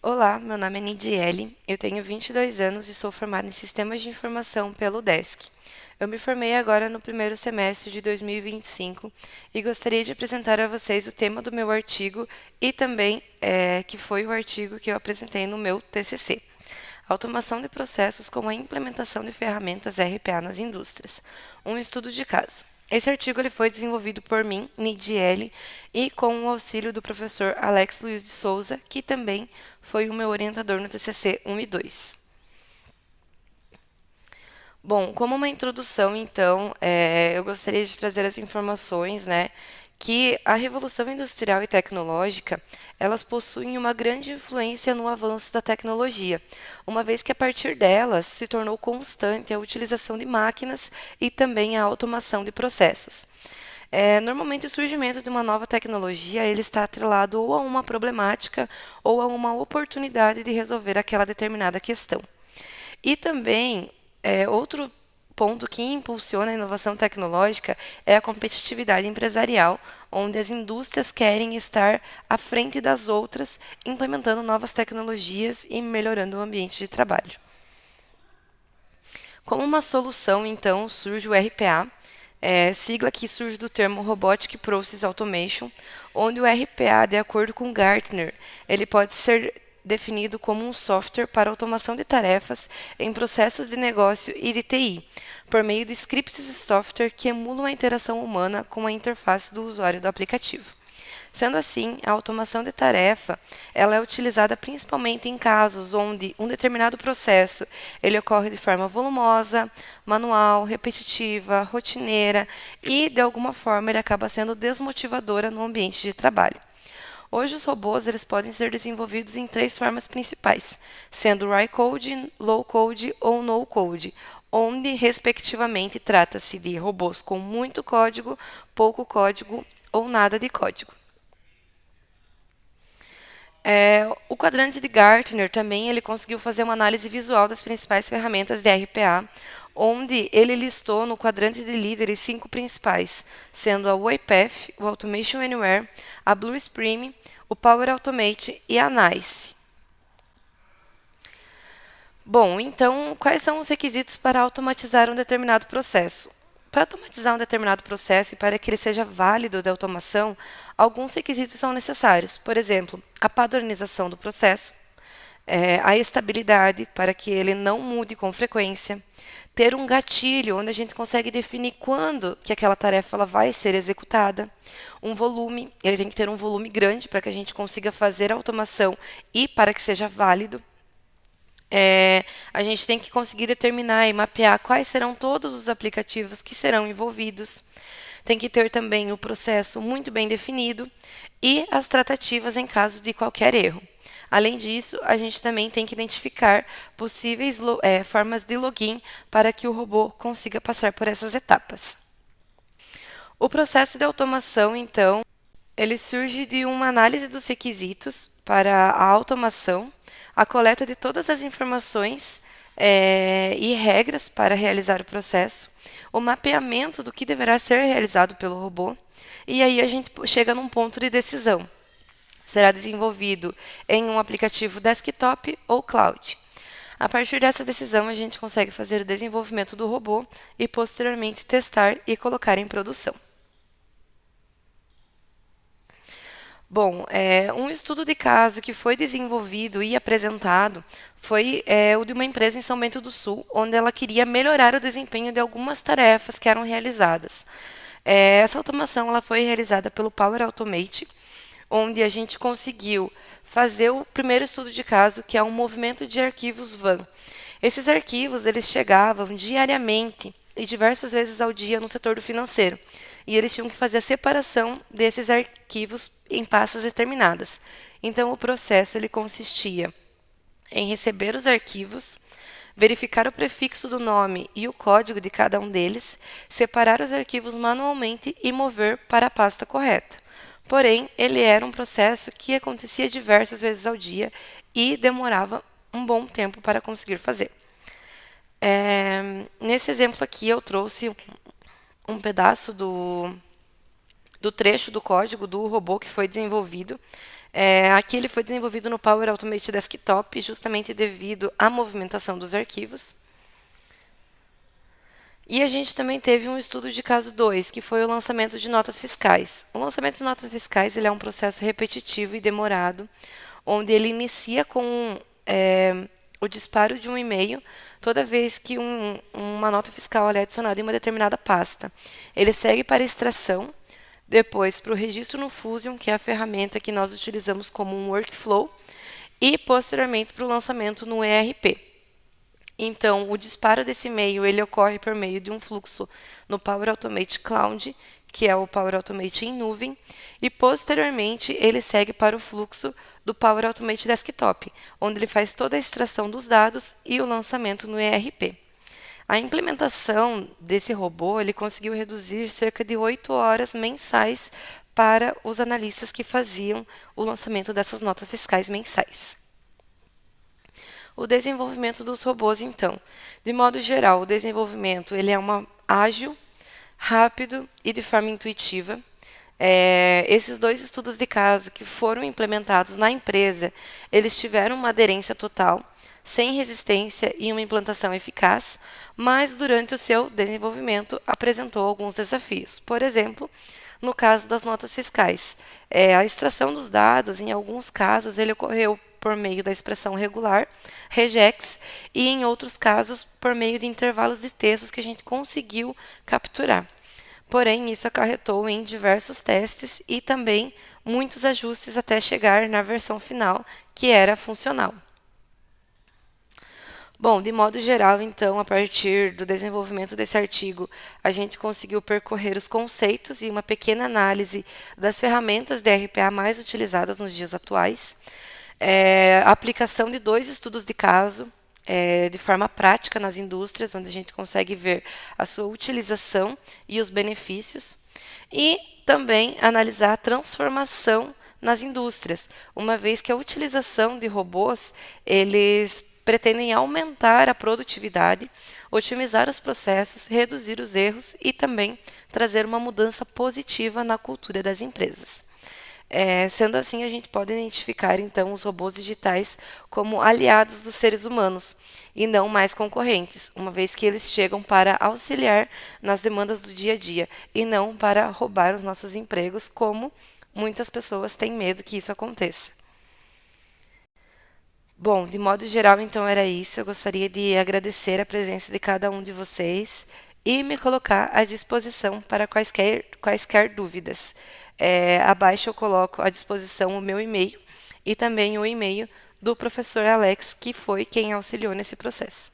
Olá, meu nome é Nidiele, eu tenho 22 anos e sou formada em Sistemas de Informação pelo UDESC. Eu me formei agora no primeiro semestre de 2025 e gostaria de apresentar a vocês o tema do meu artigo e também que foi o artigo que eu apresentei no meu TCC. Automação de processos com a implementação de ferramentas RPA nas indústrias. Um estudo de caso. Esse artigo ele foi desenvolvido por mim, Nidiele, e com o auxílio do professor Alex Luiz de Souza, que também foi o meu orientador no TCC 1 e 2. Bom, como uma introdução, então, eu gostaria de trazer as informações, né, que a revolução industrial e tecnológica, elas possuem uma grande influência no avanço da tecnologia, uma vez que a partir delas se tornou constante a utilização de máquinas e também a automação de processos. Normalmente o surgimento de uma nova tecnologia ele está atrelado ou a uma problemática ou a uma oportunidade de resolver aquela determinada questão. E também, outro ponto que impulsiona a inovação tecnológica é a competitividade empresarial, onde as indústrias querem estar à frente das outras, implementando novas tecnologias e melhorando o ambiente de trabalho. Como uma solução, então, surge o RPA, sigla que surge do termo Robotic Process Automation, onde o RPA, de acordo com Gartner, ele pode ser definido como um software para automação de tarefas em processos de negócio e de TI, por meio de scripts e software que emulam a interação humana com a interface do usuário do aplicativo. Sendo assim, a automação de tarefa, ela é utilizada principalmente em casos onde um determinado processo ele ocorre de forma volumosa, manual, repetitiva, rotineira e, de alguma forma, ele acaba sendo desmotivadora no ambiente de trabalho. Hoje, os robôs eles podem ser desenvolvidos em três formas principais, sendo high code, low code ou no code, onde, respectivamente, trata-se de robôs com muito código, pouco código ou nada de código. O quadrante de Gartner também ele conseguiu fazer uma análise visual das principais ferramentas de RPA, onde ele listou no quadrante de líderes 5 principais, sendo a UiPath, o Automation Anywhere, a Blue Spring, o Power Automate e a NICE. Bom, então, quais são os requisitos para automatizar um determinado processo? Para automatizar um determinado processo e para que ele seja válido de automação, alguns requisitos são necessários. Por exemplo, a padronização do processo, a estabilidade para que ele não mude com frequência, ter um gatilho onde a gente consegue definir quando que aquela tarefa ela vai ser executada, um volume, ele tem que ter um volume grande para que a gente consiga fazer a automação e para que seja válido. A gente tem que conseguir determinar e mapear quais serão todos os aplicativos que serão envolvidos. Tem que ter também o processo muito bem definido e as tratativas em caso de qualquer erro. Além disso, a gente também tem que identificar possíveis formas de login para que o robô consiga passar por essas etapas. O processo de automação, então, ele surge de uma análise dos requisitos para a automação, a coleta de todas as informações e regras para realizar o processo, o mapeamento do que deverá ser realizado pelo robô, e aí a gente chega num ponto de decisão. Será desenvolvido em um aplicativo desktop ou cloud. A partir dessa decisão, a gente consegue fazer o desenvolvimento do robô e, posteriormente, testar e colocar em produção. Bom, um estudo de caso que foi desenvolvido e apresentado foi o de uma empresa em São Bento do Sul, onde ela queria melhorar o desempenho de algumas tarefas que eram realizadas. Essa automação ela foi realizada pelo Power Automate, onde a gente conseguiu fazer o primeiro estudo de caso, que é um movimento de arquivos WAN. Esses arquivos eles chegavam diariamente e diversas vezes ao dia no setor do financeiro. E eles tinham que fazer a separação desses arquivos em pastas determinadas. Então, o processo ele consistia em receber os arquivos, verificar o prefixo do nome e o código de cada um deles, separar os arquivos manualmente e mover para a pasta correta. Porém, ele era um processo que acontecia diversas vezes ao dia e demorava um bom tempo para conseguir fazer. Nesse exemplo aqui, eu trouxe um pedaço do trecho do código do robô que foi desenvolvido. Aqui ele foi desenvolvido no Power Automate Desktop, justamente devido à movimentação dos arquivos. E a gente também teve um estudo de caso 2, que foi o lançamento de notas fiscais. O lançamento de notas fiscais ele é um processo repetitivo e demorado, onde ele inicia com o disparo de um e-mail toda vez que uma nota fiscal é adicionada em uma determinada pasta. Ele segue para a extração, depois para o registro no Fusion, que é a ferramenta que nós utilizamos como um workflow, e posteriormente para o lançamento no ERP. Então, o disparo desse e-mail ele ocorre por meio de um fluxo no Power Automate Cloud, que é o Power Automate em nuvem, e posteriormente ele segue para o fluxo do Power Automate Desktop, onde ele faz toda a extração dos dados e o lançamento no ERP. A implementação desse robô ele conseguiu reduzir cerca de 8 horas mensais para os analistas que faziam o lançamento dessas notas fiscais mensais. O desenvolvimento dos robôs, então. De modo geral, o desenvolvimento ele é ágil, rápido e de forma intuitiva. Esses dois estudos de caso que foram implementados na empresa, eles tiveram uma aderência total, sem resistência e uma implantação eficaz, mas durante o seu desenvolvimento apresentou alguns desafios. Por exemplo, no caso das notas fiscais, a extração dos dados, em alguns casos, ele ocorreu por meio da expressão regular, regex, e em outros casos por meio de intervalos de textos que a gente conseguiu capturar. Porém, isso acarretou em diversos testes e também muitos ajustes até chegar na versão final, que era funcional. Bom, de modo geral, então, a partir do desenvolvimento desse artigo, a gente conseguiu percorrer os conceitos e uma pequena análise das ferramentas de RPA mais utilizadas nos dias atuais, a aplicação de 2 estudos de caso de forma prática nas indústrias, onde a gente consegue ver a sua utilização e os benefícios, e também analisar a transformação nas indústrias, uma vez que a utilização de robôs, eles pretendem aumentar a produtividade, otimizar os processos, reduzir os erros e também trazer uma mudança positiva na cultura das empresas. Sendo assim, a gente pode identificar então os robôs digitais como aliados dos seres humanos e não mais concorrentes, uma vez que eles chegam para auxiliar nas demandas do dia a dia e não para roubar os nossos empregos, como muitas pessoas têm medo que isso aconteça. Bom, de modo geral, então era isso. Eu gostaria de agradecer a presença de cada um de vocês e me colocar à disposição para quaisquer dúvidas. Abaixo eu coloco à disposição o meu e-mail e também o e-mail do professor Alex, que foi quem auxiliou nesse processo.